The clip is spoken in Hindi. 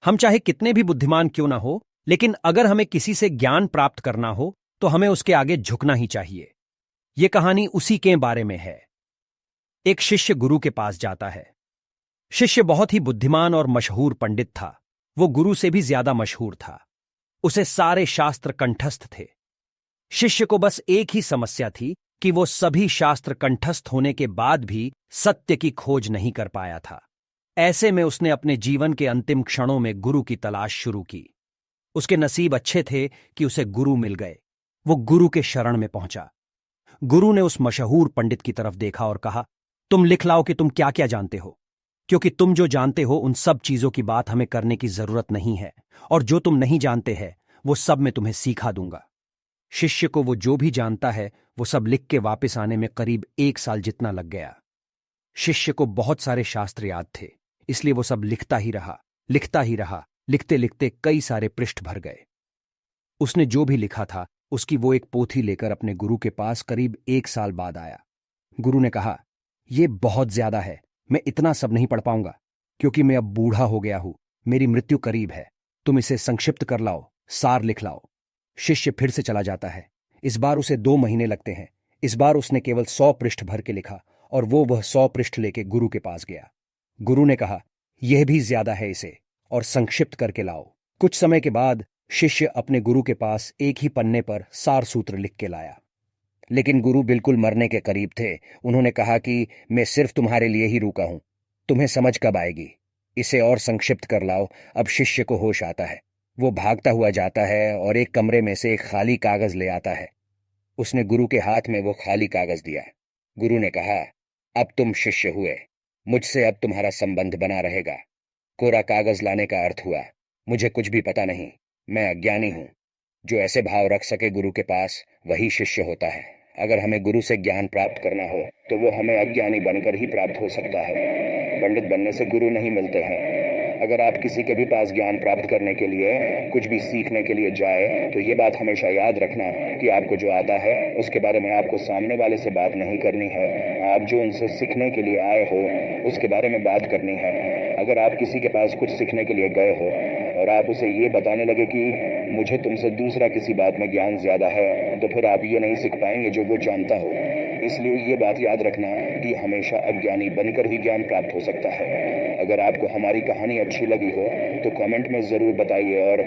हम चाहे कितने भी बुद्धिमान क्यों ना हो, लेकिन अगर हमें किसी से ज्ञान प्राप्त करना हो तो हमें उसके आगे झुकना ही चाहिए। ये कहानी उसी के बारे में है। एक शिष्य गुरु के पास जाता है। शिष्य बहुत ही बुद्धिमान और मशहूर पंडित था। वो गुरु से भी ज्यादा मशहूर था। उसे सारे शास्त्र कंठस्थ थे। शिष्य को बस एक ही समस्या थी कि वो सभी शास्त्र कंठस्थ होने के बाद भी सत्य की खोज नहीं कर पाया था। ऐसे में उसने अपने जीवन के अंतिम क्षणों में गुरु की तलाश शुरू की। उसके नसीब अच्छे थे कि उसे गुरु मिल गए। वो गुरु के शरण में पहुंचा। गुरु ने उस मशहूर पंडित की तरफ देखा और कहा, तुम लिख लाओ कि तुम क्या क्या जानते हो, क्योंकि तुम जो जानते हो उन सब चीजों की बात हमें करने की जरूरत नहीं है, और जो तुम नहीं जानते हैं वो सब मैं तुम्हें सिखा दूंगा। शिष्य को वो जो भी जानता है वो सब लिख के वापस आने में करीब 1 साल जितना लग गया। शिष्य को बहुत सारे शास्त्र याद थे, इसलिए वो सब लिखता ही रहा, लिखता ही रहा। लिखते लिखते कई सारे पृष्ठ भर गए। उसने जो भी लिखा था उसकी वो एक पोथी लेकर अपने गुरु के पास करीब 1 साल बाद आया। गुरु ने कहा, यह बहुत ज्यादा है, मैं इतना सब नहीं पढ़ पाऊंगा, क्योंकि मैं अब बूढ़ा हो गया हूं, मेरी मृत्यु करीब है। तुम इसे संक्षिप्त कर लाओ, सार लिख लाओ। शिष्य फिर से चला जाता है। इस बार उसे 2 महीने लगते हैं। इस बार उसने केवल 100 पृष्ठ भर के लिखा और वह 100 पृष्ठ लेके गुरु के पास गया। गुरु ने कहा, यह भी ज्यादा है, इसे और संक्षिप्त करके लाओ। कुछ समय के बाद शिष्य अपने गुरु के पास एक ही पन्ने पर सार सूत्र लिख के लाया। लेकिन गुरु बिल्कुल मरने के करीब थे। उन्होंने कहा कि मैं सिर्फ तुम्हारे लिए ही रुका हूं, तुम्हें समझ कब आएगी, इसे और संक्षिप्त कर लाओ। अब शिष्य को होश आता है। वो भागता हुआ जाता है और एक कमरे में से एक खाली कागज ले आता है। उसने गुरु के हाथ में वो खाली कागज दिया। गुरु ने कहा, अब तुम शिष्य हुए, मुझसे अब तुम्हारा संबंध बना रहेगा। कोरा कागज लाने का अर्थ हुआ, मुझे कुछ भी पता नहीं, मैं अज्ञानी हूं। जो ऐसे भाव रख सके गुरु के पास, वही शिष्य होता है। अगर हमें गुरु से ज्ञान प्राप्त करना हो तो वो हमें अज्ञानी बनकर ही प्राप्त हो सकता है। पंडित बनने से गुरु नहीं मिलते हैं। अगर आप किसी के भी पास ज्ञान प्राप्त करने के लिए, कुछ भी सीखने के लिए जाए, तो ये बात हमेशा याद रखना कि आपको जो आता है उसके बारे में आपको सामने वाले से बात नहीं करनी है। आप जो उनसे सीखने के लिए आए हो उसके बारे में बात करनी है। अगर आप किसी के पास कुछ सीखने के लिए गए हो और आप उसे ये बताने लगे कि मुझे तुमसे दूसरा किसी बात में ज्ञान ज्यादा है, तो फिर आप ये नहीं सीख पाएंगे जो वो जानता हो। इसलिए ये बात याद रखना कि हमेशा अज्ञानी बनकर ही ज्ञान प्राप्त हो सकता है। अगर आपको हमारी कहानी अच्छी लगी हो तो कमेंट में जरूर बताइए और